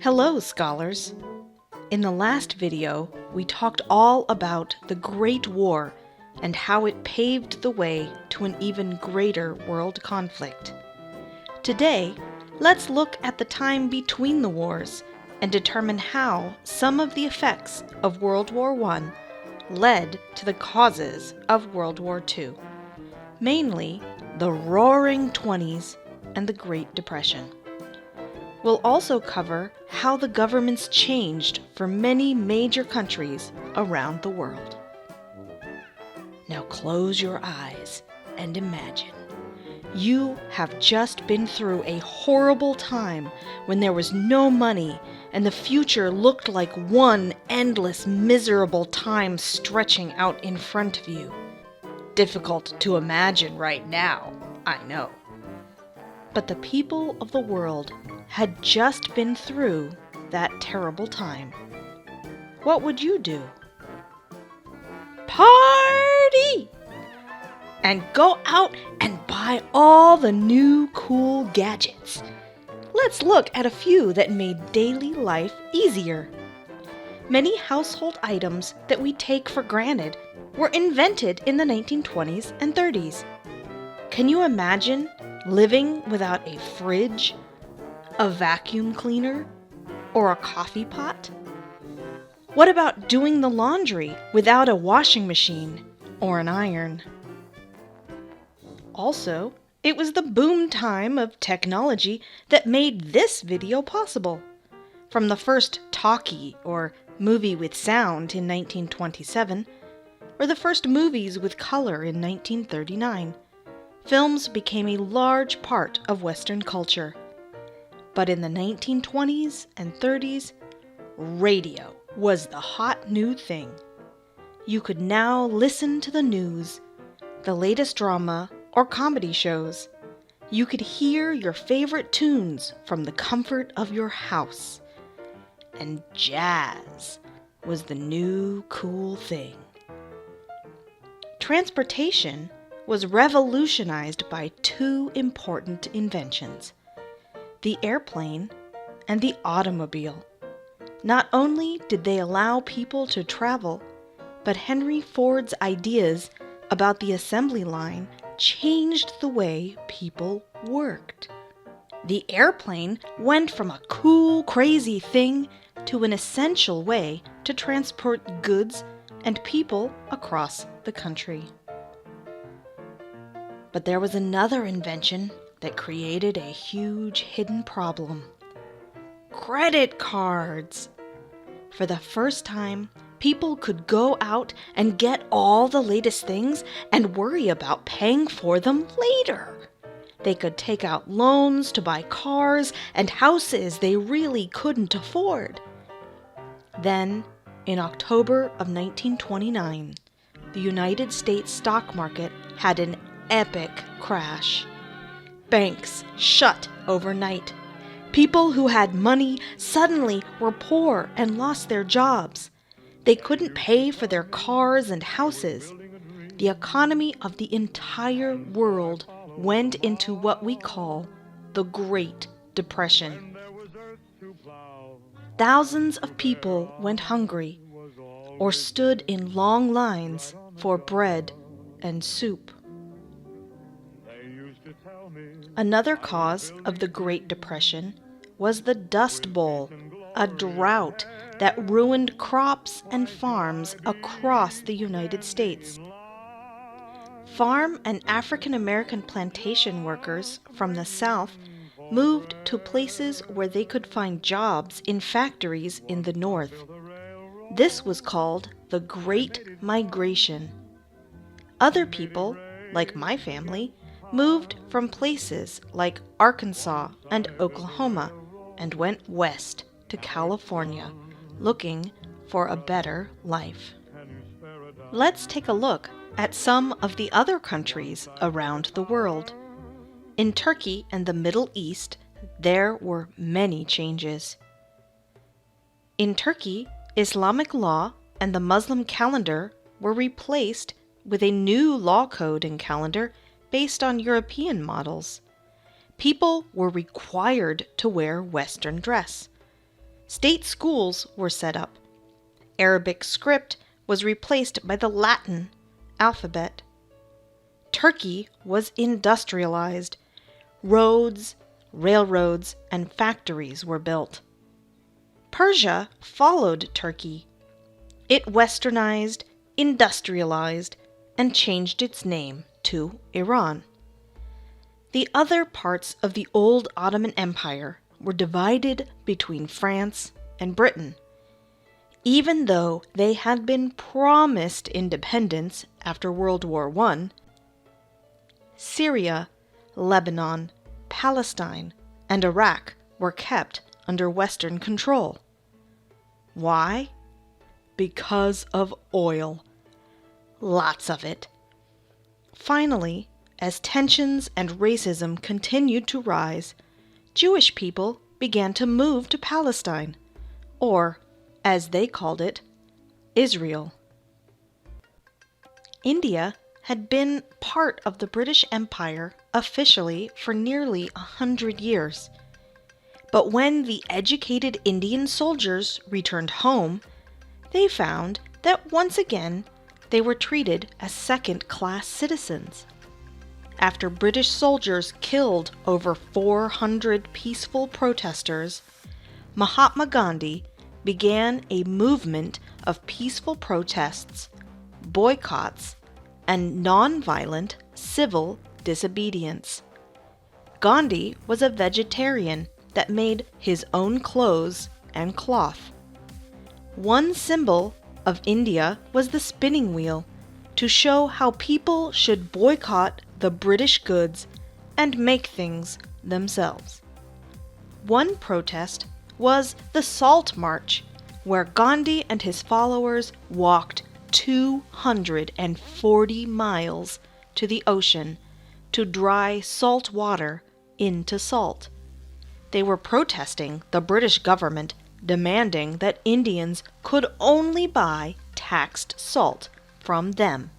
Hello, scholars! In the last video, we talked all about the Great War and how it paved the way to an even greater world conflict. Today, let's look at the time between the wars and determine how some of the effects of World War I led to the causes of World War II, mainly the Roaring 20s and the Great Depression. We'll also cover how the governments changed for many major countries around the world. Now close your eyes and imagine. You have just been through a horrible time when there was no money and the future looked like one endless, miserable time stretching out in front of you. Difficult to imagine right now, I know. But the people of the world had just been through that terrible time. What would you do? Party! And go out and buy all the new cool gadgets. Let's look at a few that made daily life easier. Many household items that we take for granted were invented in the 1920s and 30s. Can you imagine living without a fridge, a vacuum cleaner, or a coffee pot? What about doing the laundry without a washing machine or an iron? Also, it was the boom time of technology that made this video possible. From the first talkie or movie with sound in 1927, or the first movies with color in 1939, films became a large part of Western culture. But in the 1920s and 30s, radio was the hot new thing. You could now listen to the news, the latest drama or comedy shows. You could hear your favorite tunes from the comfort of your house. And jazz was the new cool thing. Transportation was revolutionized by two important inventions: the airplane and the automobile. Not only did they allow people to travel, but Henry Ford's ideas about the assembly line changed the way people worked. The airplane went from a cool, crazy thing to an essential way to transport goods and people across the country. But there was another invention that created a huge hidden problem: credit cards. For the first time, people could go out and get all the latest things and worry about paying for them later. They could take out loans to buy cars and houses they really couldn't afford. Then, in October of 1929, the United States stock market had an epic crash. Banks shut overnight. People who had money suddenly were poor and lost their jobs. They couldn't pay for their cars and houses. The economy of the entire world went into what we call the Great Depression. Thousands of people went hungry or stood in long lines for bread and soup. Another cause of the Great Depression was the Dust Bowl, a drought that ruined crops and farms across the United States. Farm and African American plantation workers from the South moved to places where they could find jobs in factories in the North. This was called the Great Migration. Other people, like my family, moved from places like Arkansas and Oklahoma and went west to California, looking for a better life. Let's take a look at some of the other countries around the world. In Turkey and the Middle East, there were many changes. In Turkey, Islamic law and the Muslim calendar were replaced with a new law code and calendar based on European models. People were required to wear Western dress. State schools were set up. Arabic script was replaced by the Latin alphabet. Turkey was industrialized. Roads, railroads, and factories were built. Persia followed Turkey. It westernized, industrialized, and changed its name to Iran. The other parts of the old Ottoman Empire were divided between France and Britain. Even though they had been promised independence after World War I, Syria, Lebanon, Palestine, and Iraq were kept under Western control. Why? Because of oil. Lots of it. Finally, as tensions and racism continued to rise, Jewish people began to move to Palestine, or, as they called it, Israel. India had been part of the British Empire officially for nearly 100 years. But when the educated Indian soldiers returned home, they found that once again they were treated as second-class citizens. After British soldiers killed over 400 peaceful protesters, Mahatma Gandhi began a movement of peaceful protests, boycotts, and nonviolent civil disobedience. Gandhi was a vegetarian that made his own clothes and cloth. One symbol of India was the spinning wheel, to show how people should boycott the British goods and make things themselves. One protest was the Salt March, where Gandhi and his followers walked 240 miles to the ocean to dry salt water into salt. They were protesting the British government demanding that Indians could only buy taxed salt from them.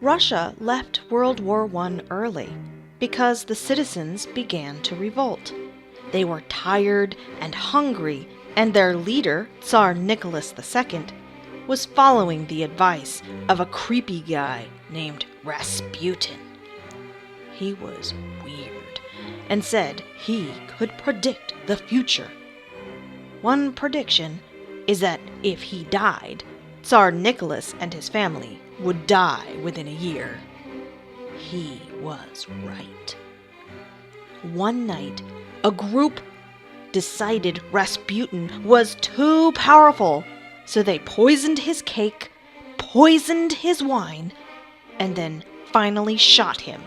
Russia left World War I early because the citizens began to revolt. They were tired and hungry, and their leader, Tsar Nicholas II, was following the advice of a creepy guy named Rasputin. He was weird and said he could predict the future. One prediction is that if he died, Tsar Nicholas and his family would die within a year. He was right. One night, a group decided Rasputin was too powerful, so they poisoned his cake, poisoned his wine, and then finally shot him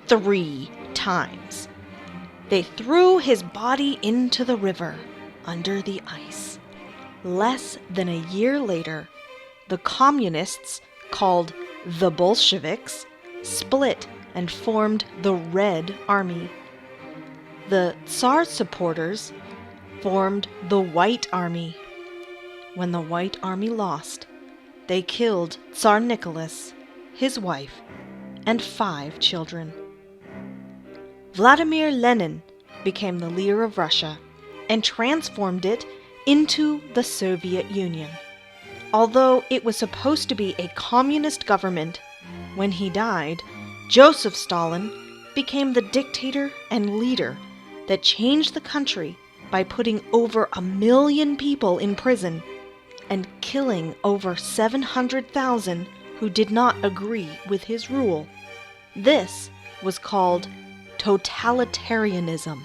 3 times. They threw his body into the river under the ice. Less than a year later, the communists, called the Bolsheviks, split and formed the Red Army. The Tsar supporters formed the White Army. When the White Army lost, they killed Tsar Nicholas, his wife, and 5 children. Vladimir Lenin became the leader of Russia and transformed it into the Soviet Union. Although it was supposed to be a communist government, when he died, Joseph Stalin became the dictator and leader that changed the country by putting over 1 million people in prison and killing over 700,000 who did not agree with his rule. This was called totalitarianism.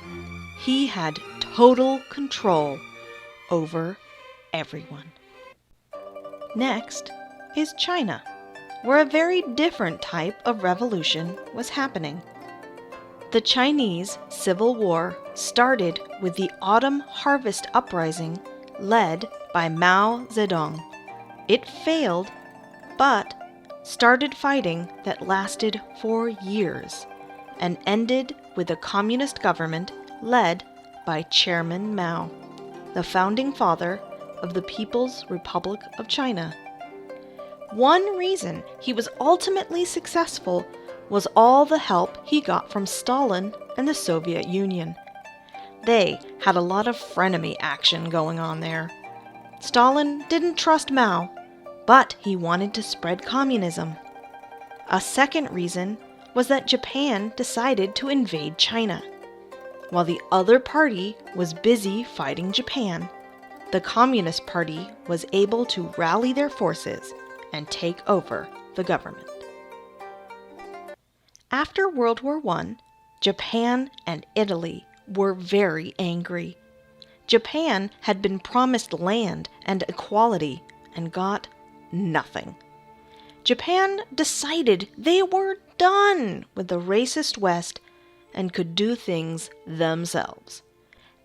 He had total control over everyone. Next is China, where a very different type of revolution was happening. The Chinese Civil War started with the Autumn Harvest Uprising led by Mao Zedong. It failed, but started fighting that lasted for years and ended with a communist government led by Chairman Mao, the founding father of the People's Republic of China. One reason he was ultimately successful was all the help he got from Stalin and the Soviet Union. They had a lot of frenemy action going on there. Stalin didn't trust Mao, but he wanted to spread communism. A second reason was that Japan decided to invade China. While the other party was busy fighting Japan, the Communist Party was able to rally their forces and take over the government. After World War I, Japan and Italy were very angry. Japan had been promised land and equality and got nothing. Japan decided they were done with the racist West and could do things themselves.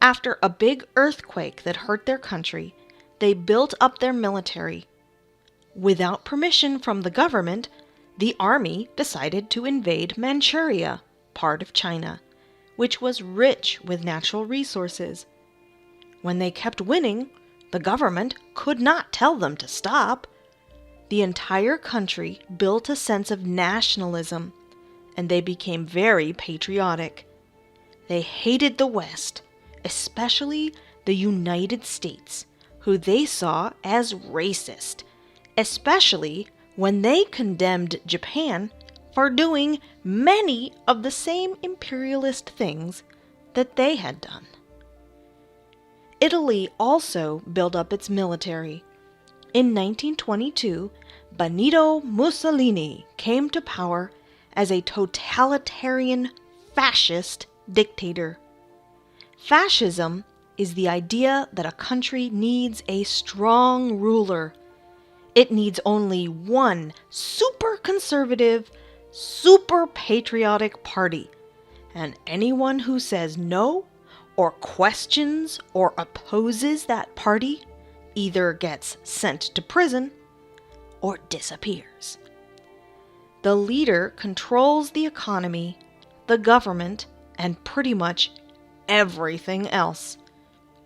After a big earthquake that hurt their country, they built up their military. Without permission from the government, the army decided to invade Manchuria, part of China, which was rich with natural resources. When they kept winning, the government could not tell them to stop. The entire country built a sense of nationalism, and they became very patriotic. They hated the West, especially the United States, who they saw as racist, especially when they condemned Japan for doing many of the same imperialist things that they had done. Italy also built up its military. In 1922, Benito Mussolini came to power as a totalitarian fascist dictator. Fascism is the idea that a country needs a strong ruler. It needs only one super conservative, super patriotic party, and anyone who says no or questions or opposes that party either gets sent to prison or disappears. The leader controls the economy, the government, and pretty much everything else.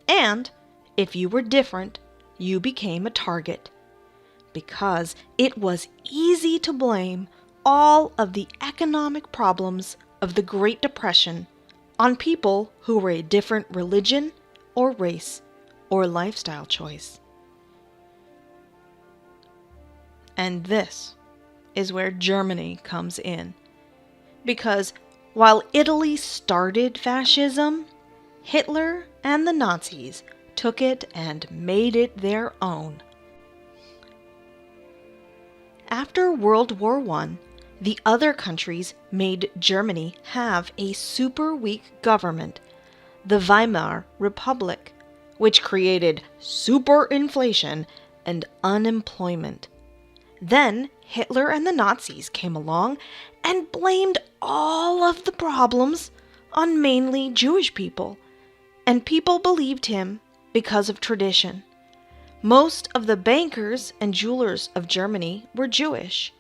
And if you were different, you became a target, because it was easy to blame all of the economic problems of the Great Depression on people who were a different religion or race or lifestyle choice. And this is where Germany comes in. Because while Italy started fascism, Hitler and the Nazis took it and made it their own. After World War I, the other countries made Germany have a super weak government, the Weimar Republic, which created super inflation and unemployment. Then Hitler and the Nazis came along and blamed all of the problems on mainly Jewish people, and people believed him because of tradition. Most of the bankers and jewelers of Germany were Jewish.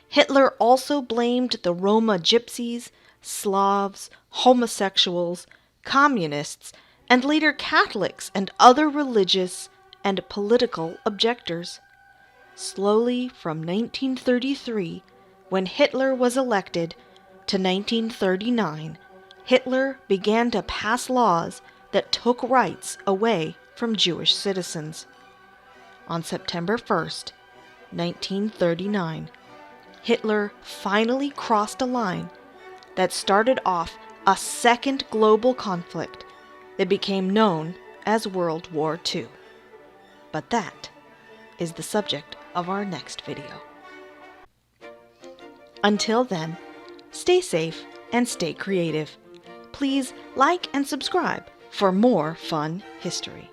Hitler also blamed the Roma gypsies, Slavs, homosexuals, communists, and later Catholics and other religious and political objectors. Slowly from 1933, when Hitler was elected, to 1939, Hitler began to pass laws that took rights away from Jewish citizens. On September 1st, 1939, Hitler finally crossed a line that started off a second global conflict that became known as World War II. But that is the subject of our next video. Until then, stay safe and stay creative. Please like and subscribe for more fun history.